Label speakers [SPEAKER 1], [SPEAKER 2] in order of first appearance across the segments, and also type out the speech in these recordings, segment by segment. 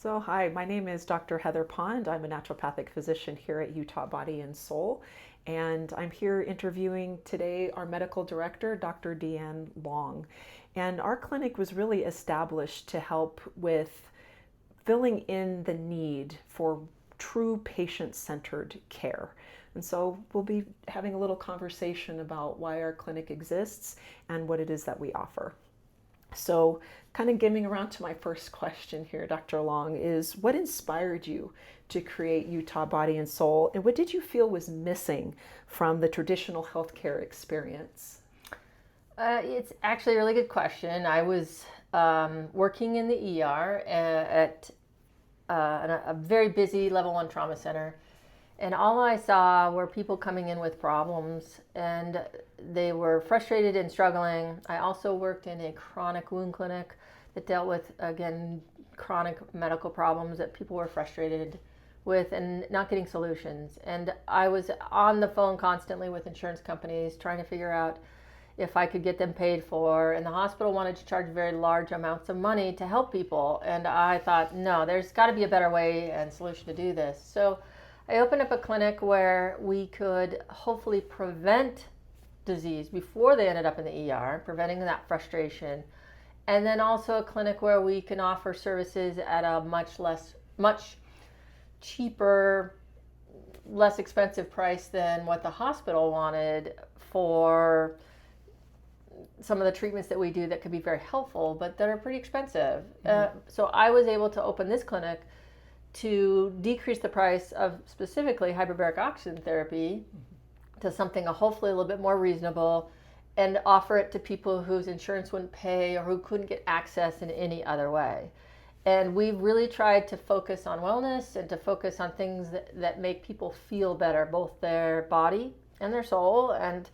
[SPEAKER 1] So, hi, my name is Dr. Heather Pond. I'm a naturopathic physician here at Utah Body and Soul, and I'm here interviewing today our medical director, Dr. Deanne Long. And our clinic was really established to help with filling in the need for true patient-centered care. And so we'll be having a little conversation about why our clinic exists and what it is that we offer. So, kind of getting around to my first question here, Dr. Long, is what inspired you to create Utah Body and Soul, and what did you feel was missing from the traditional healthcare experience?
[SPEAKER 2] It's actually a really good question. I was working in the ER at a very busy level 1 trauma center. And all I saw were people coming in with problems, and they were frustrated and struggling. I also worked in a chronic wound clinic that dealt with, again, chronic medical problems that people were frustrated with and not getting solutions. And I was on the phone constantly with insurance companies trying to figure out if I could get them paid for. And the hospital wanted to charge very large amounts of money to help people. And I thought, no, there's got to be a better way and solution to do this. So I opened up a clinic where we could hopefully prevent disease before they ended up in the ER, preventing that frustration. And then also a clinic where we can offer services at a much cheaper, less expensive price than what the hospital wanted for some of the treatments that we do that could be very helpful, but that are pretty expensive. So I was able to open this clinic to decrease the price of specifically hyperbaric oxygen therapy to something hopefully a little bit more reasonable, and offer it to people whose insurance wouldn't pay or who couldn't get access in any other way. And we've really tried to focus on wellness and to focus on things that make people feel better, both their body and their soul, and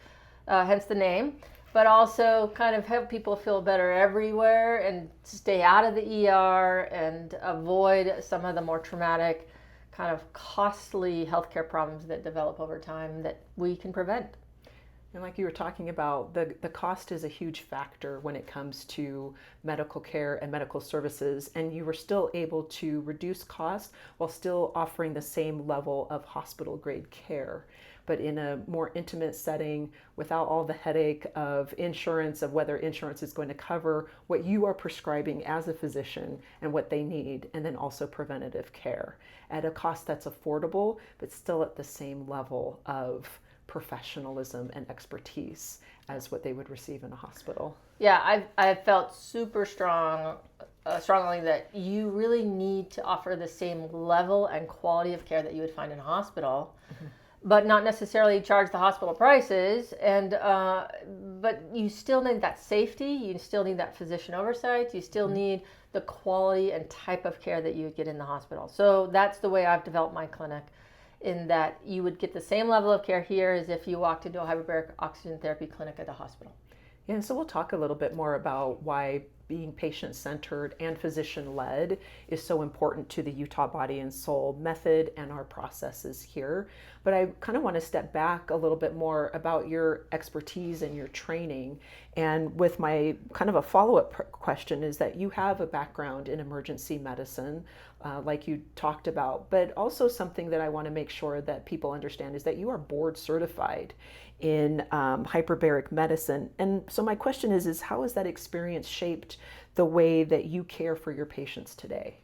[SPEAKER 2] hence the name, but also kind of help people feel better everywhere and stay out of the ER and avoid some of the more traumatic, kind of costly healthcare problems that develop over time that we can prevent.
[SPEAKER 1] And like you were talking about, the cost is a huge factor when it comes to medical care and medical services, and you were still able to reduce costs while still offering the same level of hospital grade care, but in a more intimate setting without all the headache of insurance, of whether insurance is going to cover what you are prescribing as a physician and what they need, and then also preventative care at a cost that's affordable, but still at the same level of professionalism and expertise as what they would receive in a hospital.
[SPEAKER 2] Yeah, I've felt super strongly that you really need to offer the same level and quality of care that you would find in a hospital, but not necessarily charge the hospital prices. And but you still need that safety. You still need that physician oversight. You still need the quality and type of care that you would get in the hospital. So that's the way I've developed my clinic, in that you would get the same level of care here as if you walked into a hyperbaric oxygen therapy clinic at the hospital.
[SPEAKER 1] Yeah, and so we'll talk a little bit more about why being patient-centered and physician-led is so important to the Utah Body and Soul method and our processes here. But I kind of want to step back a little bit more about your expertise and your training. And with my kind of a follow-up question is that you have a background in emergency medicine, like you talked about, but also something that I want to make sure that people understand is that you are board certified in hyperbaric medicine. And so my question is how has that experience shaped the way that you care for your patients today?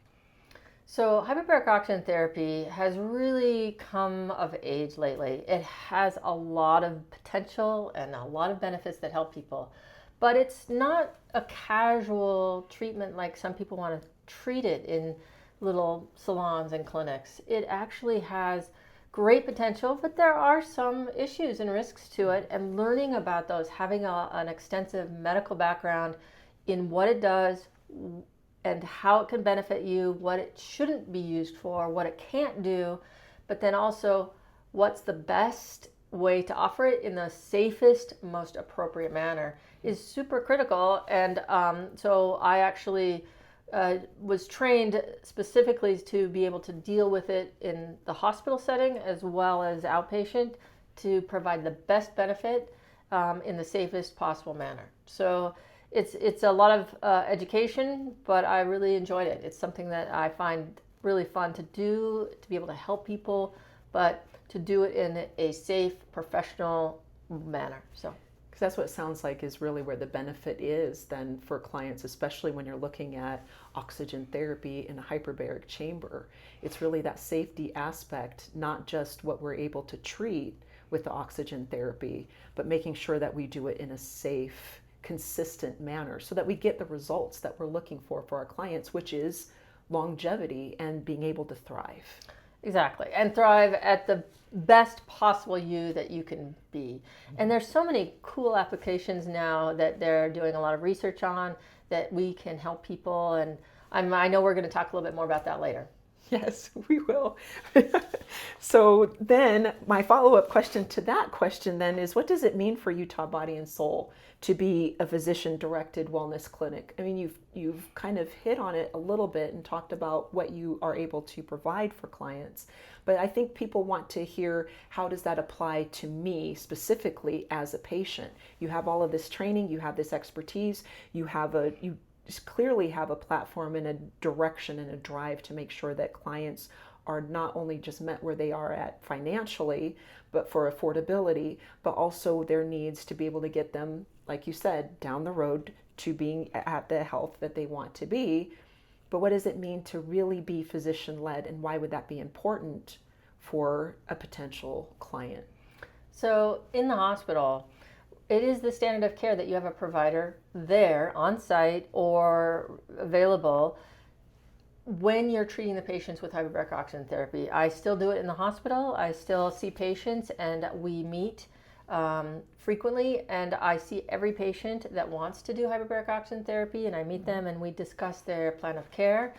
[SPEAKER 2] So hyperbaric oxygen therapy has really come of age lately. It has a lot of potential and a lot of benefits that help people, but it's not a casual treatment like some people want to treat it in little salons and clinics. It actually has great potential, but there are some issues and risks to it, and learning about those, having an extensive medical background in what it does and how it can benefit you, what it shouldn't be used for, what it can't do, but then also what's the best way to offer it in the safest, most appropriate manner is super critical. And so I actually was trained specifically to be able to deal with it in the hospital setting as well as outpatient, to provide the best benefit in the safest possible manner. So it's a lot of education, but I really enjoyed it. It's something that I find really fun to do, to be able to help people, but to do it in a safe, professional manner. So.
[SPEAKER 1] Because that's what it sounds like is really where the benefit is then for clients, especially when you're looking at oxygen therapy in a hyperbaric chamber. It's really that safety aspect, not just what we're able to treat with the oxygen therapy, but making sure that we do it in a safe, consistent manner so that we get the results that we're looking for our clients, which is longevity and being able to thrive.
[SPEAKER 2] Exactly. And thrive at the best possible you that you can be. And there's so many cool applications now that they're doing a lot of research on that we can help people. And I know we're going to talk a little bit more about that later.
[SPEAKER 1] Yes, we will. So then my follow-up question to that question then is, what does it mean for Utah Body and Soul to be a physician-directed wellness clinic? I mean, you've kind of hit on it a little bit and talked about what you are able to provide for clients. But I think people want to hear, how does that apply to me specifically as a patient? You have all of this training, you have this expertise, you clearly have a platform and a direction and a drive to make sure that clients are not only just met where they are at financially, but for affordability, but also their needs to be able to get them, like you said, down the road to being at the health that they want to be. But what does it mean to really be physician-led, and why would that be important for a potential client?
[SPEAKER 2] So in the hospital, it is the standard of care that you have a provider there on site or available when you're treating the patients with hyperbaric oxygen therapy. I still do it in the hospital. I still see patients, and we meet frequently, and I see every patient that wants to do hyperbaric oxygen therapy, and I meet them and we discuss their plan of care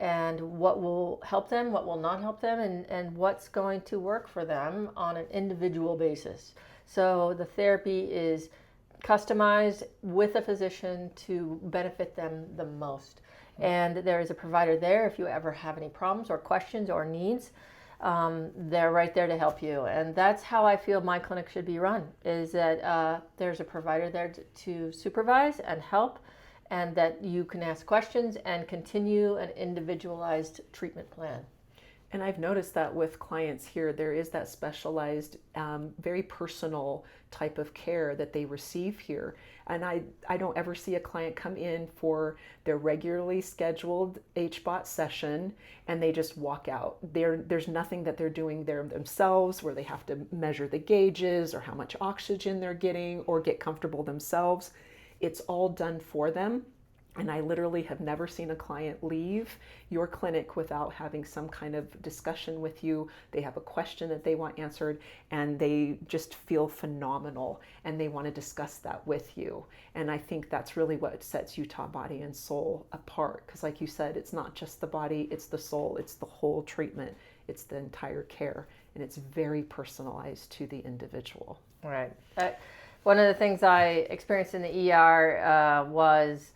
[SPEAKER 2] and what will help them, what will not help them, and what's going to work for them on an individual basis. So the therapy is customized with a physician to benefit them the most. And there is a provider there if you ever have any problems or questions or needs. They're right there to help you. And that's how I feel my clinic should be run, is that there's a provider there to supervise and help, and that you can ask questions and continue an individualized treatment plan.
[SPEAKER 1] And I've noticed that with clients here, there is that specialized, very personal type of care that they receive here. And I don't ever see a client come in for their regularly scheduled HBOT session and they just walk out. There's nothing that they're doing there themselves where they have to measure the gauges or how much oxygen they're getting or get comfortable themselves. It's all done for them. And I literally have never seen a client leave your clinic without having some kind of discussion with you. They have a question that they want answered, and they just feel phenomenal, and they want to discuss that with you. And I think that's really what sets Utah Body and Soul apart. Because like you said, it's not just the body, it's the soul, it's the whole treatment, it's the entire care, and it's very personalized to the individual.
[SPEAKER 2] Right. One of the things I experienced in the ER was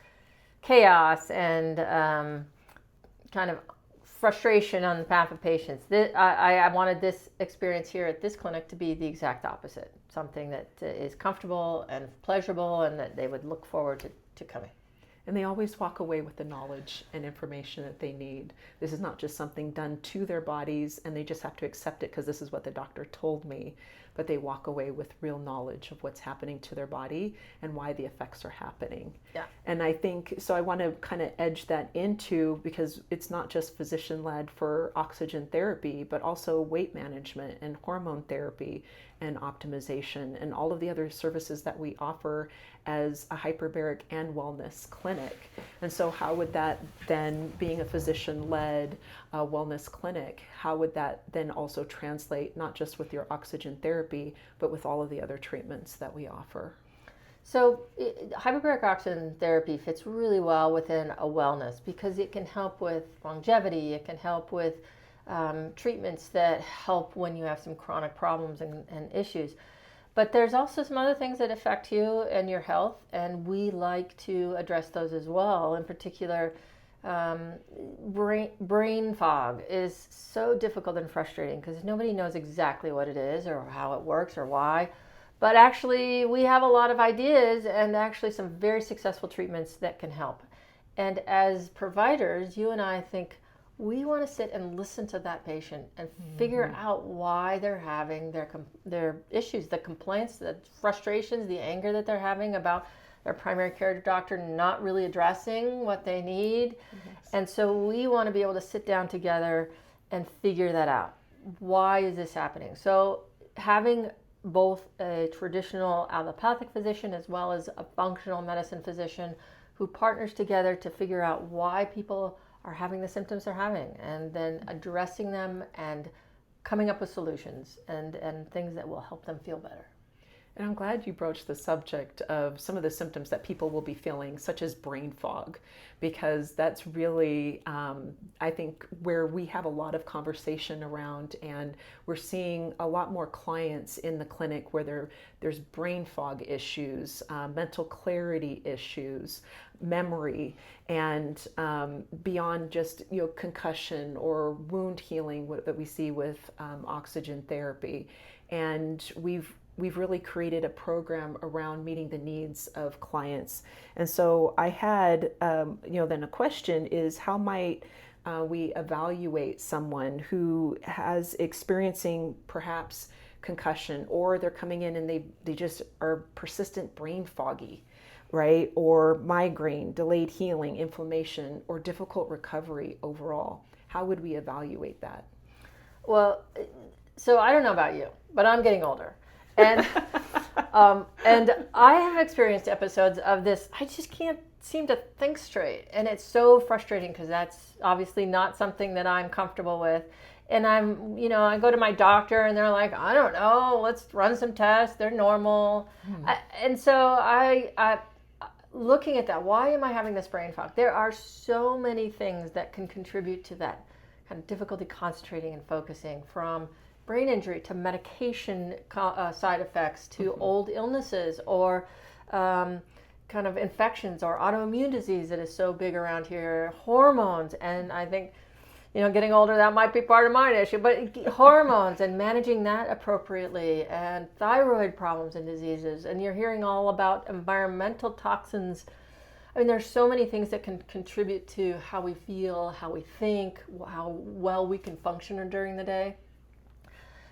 [SPEAKER 2] chaos and kind of frustration on the behalf of patients. I wanted this experience here at this clinic to be the exact opposite, something that is comfortable and pleasurable and that they would look forward to coming.
[SPEAKER 1] And they always walk away with the knowledge and information that they need. This is not just something done to their bodies and they just have to accept it because this is what the doctor told me, but they walk away with real knowledge of what's happening to their body and why the effects are happening.
[SPEAKER 2] Yeah.
[SPEAKER 1] And I think, so I want to kind of edge that into, because it's not just physician-led for oxygen therapy, but also weight management and hormone therapy and optimization and all of the other services that we offer as a hyperbaric and wellness clinic. And so how would that then, being a physician-led wellness clinic, how would that then also translate not just with your oxygen therapy, but with all of the other treatments that we offer?
[SPEAKER 2] So hyperbaric oxygen therapy fits really well within a wellness because it can help with longevity, it can help with treatments that help when you have some chronic problems and issues. But there's also some other things that affect you and your health, and we like to address those as well. In particular, brain fog is so difficult and frustrating because nobody knows exactly what it is or how it works or why. But actually, we have a lot of ideas and actually some very successful treatments that can help. And as providers, you and I think we want to sit and listen to that patient and figure out why they're having their issues, the complaints, the frustrations, the anger that they're having about their primary care doctor not really addressing what they need. Yes. And so we want to be able to sit down together and figure that out. Why is this happening? So having both a traditional allopathic physician as well as a functional medicine physician who partners together to figure out why people are having the symptoms they're having, and then addressing them and coming up with solutions and things that will help them feel better.
[SPEAKER 1] And I'm glad you broached the subject of some of the symptoms that people will be feeling, such as brain fog, because that's really, I think, where we have a lot of conversation around, and we're seeing a lot more clients in the clinic where there's brain fog issues, mental clarity issues, memory, and beyond just concussion or wound healing that we see with oxygen therapy. And we've really created a program around meeting the needs of clients. And so I had, then a question is, how might we evaluate someone who has experiencing perhaps concussion, or they're coming in and they just are persistent brain foggy, right? Or migraine, delayed healing, inflammation, or difficult recovery overall? How would we evaluate that?
[SPEAKER 2] Well, so I don't know about you, but I'm getting older. And and I have experienced episodes of this. I just can't seem to think straight, and it's so frustrating because that's obviously not something that I'm comfortable with. And I go to my doctor, and they're like, I don't know, let's run some tests. They're normal. And so I looking at that, why am I having this brain fog? There are so many things that can contribute to that kind of difficulty concentrating and focusing, from brain injury to medication side effects to old illnesses, or kind of infections or autoimmune disease that is so big around here, hormones. And I think, getting older, that might be part of my issue, but hormones and managing that appropriately, and thyroid problems and diseases. And you're hearing all about environmental toxins. I mean, there's so many things that can contribute to how we feel, how we think, how well we can function during the day.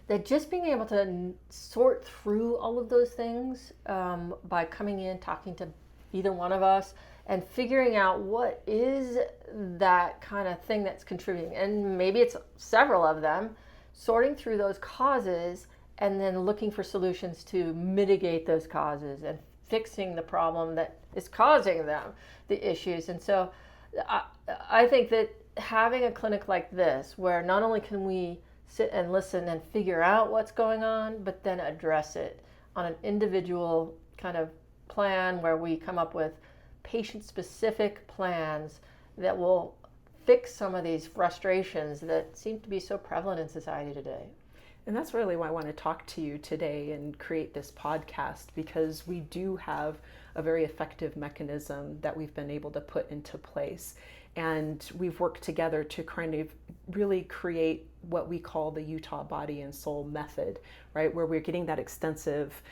[SPEAKER 2] That just being able to sort through all of those things by coming in, talking to either one of us, and figuring out what is that kind of thing that's contributing. And maybe it's several of them, sorting through those causes and then looking for solutions to mitigate those causes and fixing the problem that is causing them, the issues. And so I think that having a clinic like this, where not only can we sit and listen and figure out what's going on, but then address it on an individual kind of plan, where we come up with patient-specific plans that will fix some of these frustrations that seem to be so prevalent in society today.
[SPEAKER 1] And that's really why I want to talk to you today and create this podcast, because we do have a very effective mechanism that we've been able to put into place. And we've worked together to kind of really create what we call the Utah Body and Soul method, right? Where we're getting that extensive,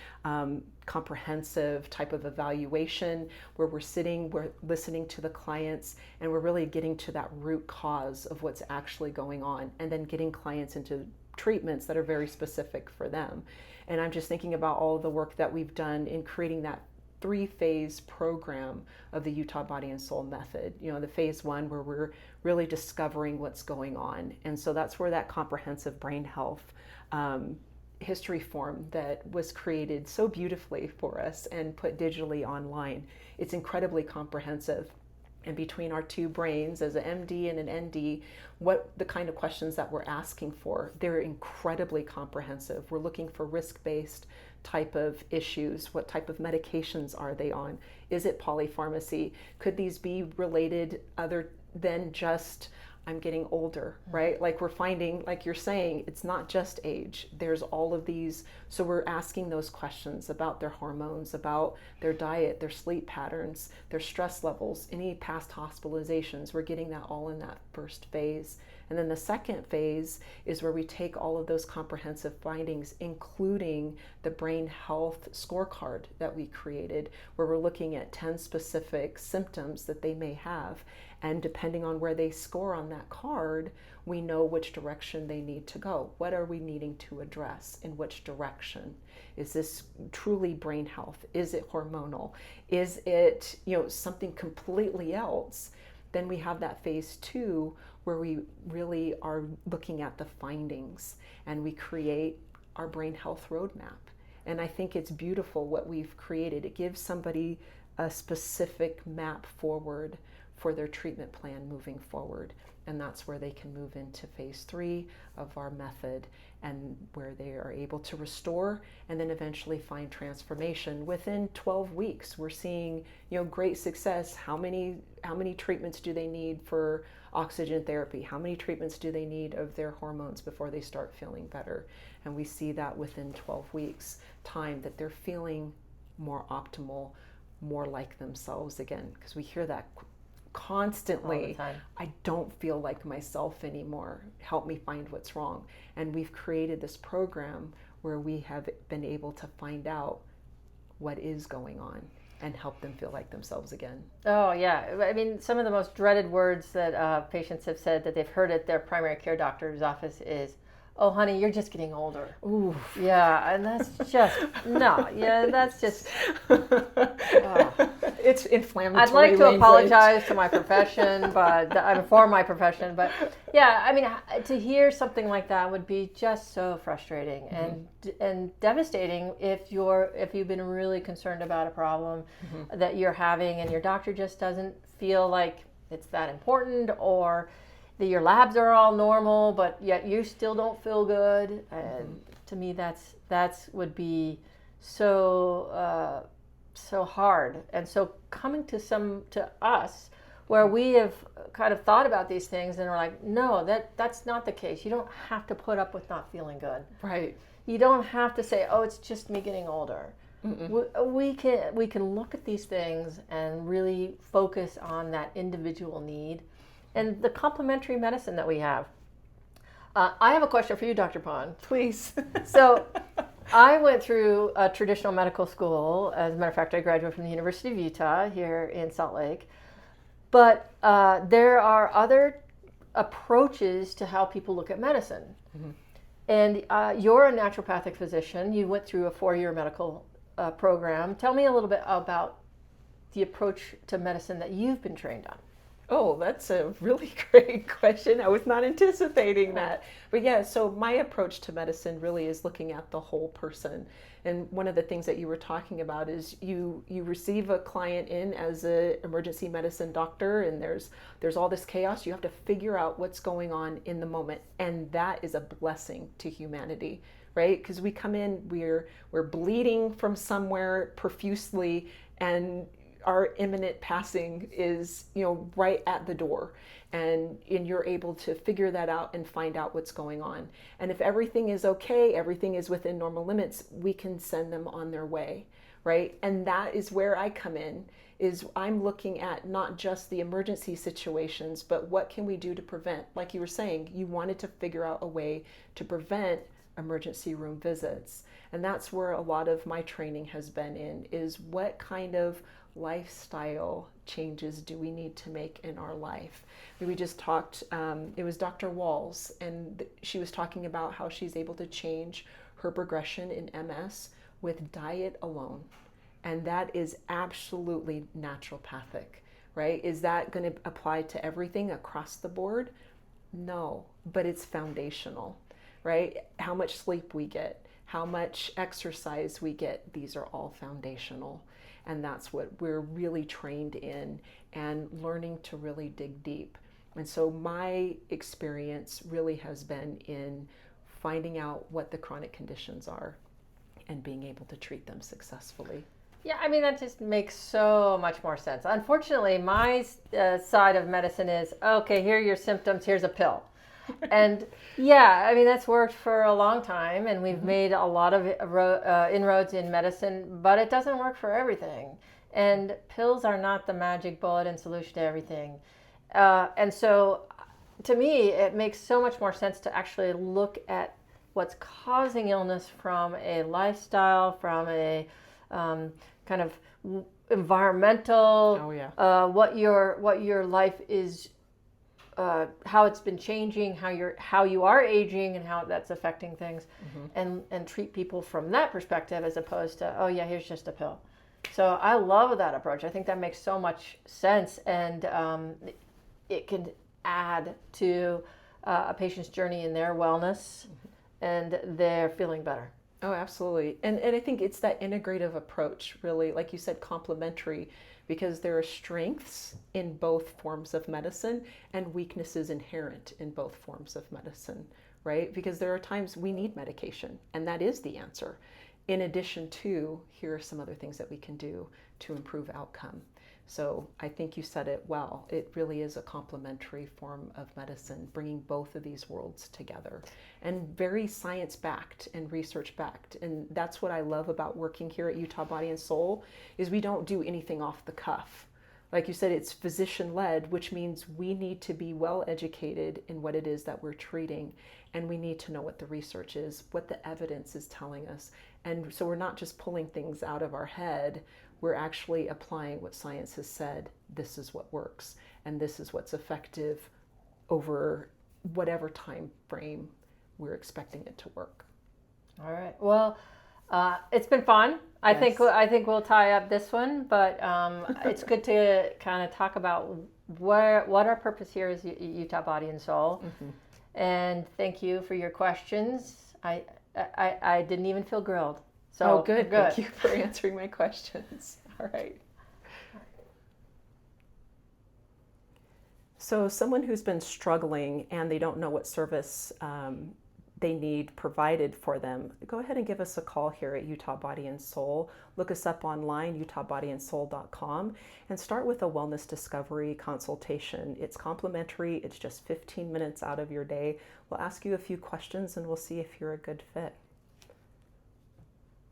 [SPEAKER 1] comprehensive type of evaluation, where we're listening to the clients, and we're really getting to that root cause of what's actually going on, and then getting clients into treatments that are very specific for them. And I'm just thinking about all of the work that we've done in creating that 3-phase program of the Utah Body and Soul method. The phase 1, where we're really discovering what's going on. And so that's where that comprehensive brain health history form that was created so beautifully for us and put digitally online. It's incredibly comprehensive. And between our two brains, as an MD and an ND, what the kind of questions that we're asking for, they're incredibly comprehensive. We're looking for risk-based type of issues. What type of medications are they on? Is it polypharmacy? Could these be related other than just I'm getting older, right? Like we're finding, like you're saying, it's not just age. There's all of these. So we're asking those questions about their hormones, about their diet, their sleep patterns, their stress levels, any past hospitalizations. We're getting that all in that first phase. And then the second phase is where we take all of those comprehensive findings, including the brain health scorecard that we created, where we're looking at 10 specific symptoms that they may have. And depending on where they score on that card, we know which direction they need to go. What are we needing to address? In which direction? Is this truly brain health? Is it hormonal? Is it, something completely else? Then we have that phase 2 where we really are looking at the findings and we create our brain health roadmap. And I think it's beautiful what we've created. It gives somebody a specific map forward for their treatment plan moving forward. And that's where they can move into phase 3 of our method, and where they are able to restore and then eventually find transformation. Within 12 weeks, we're seeing, great success. How many treatments do they need for oxygen therapy? How many treatments do they need of their hormones before they start feeling better? And we see that within 12 weeks time that they're feeling more optimal, more like themselves again, because we hear that constantly.
[SPEAKER 2] All the time.
[SPEAKER 1] I don't feel like myself anymore. Help me find what's wrong. And we've created this program where we have been able to find out what is going on and help them feel like themselves again.
[SPEAKER 2] Oh, yeah. I mean, some of the most dreaded words that patients have said that they've heard at their primary care doctor's office is, "Oh, honey, you're just getting older."
[SPEAKER 1] Ooh.
[SPEAKER 2] Yeah, and that's just, no. Yeah, that's just...
[SPEAKER 1] It's inflammatory.
[SPEAKER 2] I'd like to
[SPEAKER 1] language.
[SPEAKER 2] Apologize to my profession, but I'm for my profession. But yeah, I mean, to hear something like that would be just so frustrating and devastating if you've been really concerned about a problem that you're having and your doctor just doesn't feel like it's that important, or that your labs are all normal, but yet you still don't feel good. And to me, that's would be so hard. And so coming to us where we have kind of thought about these things and are like, no, that's not the case. You don't have to put up with not feeling good.
[SPEAKER 1] Right.
[SPEAKER 2] You don't have to say, oh, it's just me getting older. We can look at these things and really focus on that individual need and the complementary medicine that we have. I have a question for you, Dr. Pond.
[SPEAKER 1] Please.
[SPEAKER 2] So I went through a traditional medical school. As a matter of fact, I graduated from the University of Utah here in Salt Lake. But there are other approaches to how people look at medicine. And you're a naturopathic physician. You went through a 4-year medical program. Tell me a little bit about the approach to medicine that you've been trained on.
[SPEAKER 1] Oh, that's a really great question. I was not anticipating that. But yeah, so my approach to medicine really is looking at the whole person. And one of the things that you were talking about is you receive a client in as an emergency medicine doctor, and there's all this chaos. You have to figure out what's going on in the moment. And that is a blessing to humanity, right? Because we come in, we're bleeding from somewhere profusely, and our imminent passing is, right at the door, and you're able to figure that out and find out what's going on. And if everything is okay, everything is within normal limits, we can send them on their way, right? And that is where I come in, is I'm looking at not just the emergency situations, but what can we do to prevent? Like you were saying, you wanted to figure out a way to prevent emergency room visits. And that's where a lot of my training has been in, is what kind of lifestyle changes do we need to make in our life? We just talked, it was Dr. Walls, and she was talking about how she's able to change her progression in MS with diet alone. And that is absolutely naturopathic, right? Is that going to apply to everything across the board? No, but it's foundational, right? How much sleep we get, how much exercise we get, these are all foundational. And that's what we're really trained in, and learning to really dig deep. And so my experience really has been in finding out what the chronic conditions are and being able to treat them successfully.
[SPEAKER 2] Yeah, I mean, that just makes so much more sense. Unfortunately, my side of medicine is okay, here are your symptoms, here's a pill. And yeah, I mean, that's worked for a long time, and we've made a lot of inroads in medicine, but it doesn't work for everything. And pills are not the magic bullet and solution to everything. And so, to me, it makes so much more sense to actually look at what's causing illness from a lifestyle, from a kind of environmental,
[SPEAKER 1] Oh yeah.
[SPEAKER 2] what your life is, how it's been changing, how you are aging, and how that's affecting things, and treat people from that perspective as opposed to, oh yeah, here's just a pill. So I love that approach. I think that makes so much sense, and it can add to a patient's journey in their wellness, and they're feeling better.
[SPEAKER 1] Oh, absolutely. And I think it's that integrative approach, really, like you said, complementary, because there are strengths in both forms of medicine and weaknesses inherent in both forms of medicine, right? Because there are times we need medication, and that is the answer. In addition to, here are some other things that we can do to improve outcome. So I think you said it well. It really is a complementary form of medicine, bringing both of these worlds together, and very science backed and research backed. And that's what I love about working here at Utah Body and Soul, is we don't do anything off the cuff. Like you said, it's physician led, which means we need to be well educated in what it is that we're treating. And we need to know what the research is, what the evidence is telling us. And so we're not just pulling things out of our head, we're actually applying what science has said. This is what works, and this is what's effective over whatever time frame we're expecting it to work.
[SPEAKER 2] All right. Well, it's been fun. I
[SPEAKER 1] Yes.
[SPEAKER 2] think we'll tie up this one, but it's good to kind of talk about what our purpose here is, Utah Body and Soul. And thank you for your questions. I didn't even feel grilled. So
[SPEAKER 1] Oh, good. Thank you for answering my questions. All right. So someone who's been struggling and they don't know what service they need provided for them, go ahead and give us a call here at Utah Body and Soul. Look us up online, utahbodyandsoul.com, and start with a wellness discovery consultation. It's complimentary. It's just 15 minutes out of your day. We'll ask you a few questions and we'll see if you're a good fit.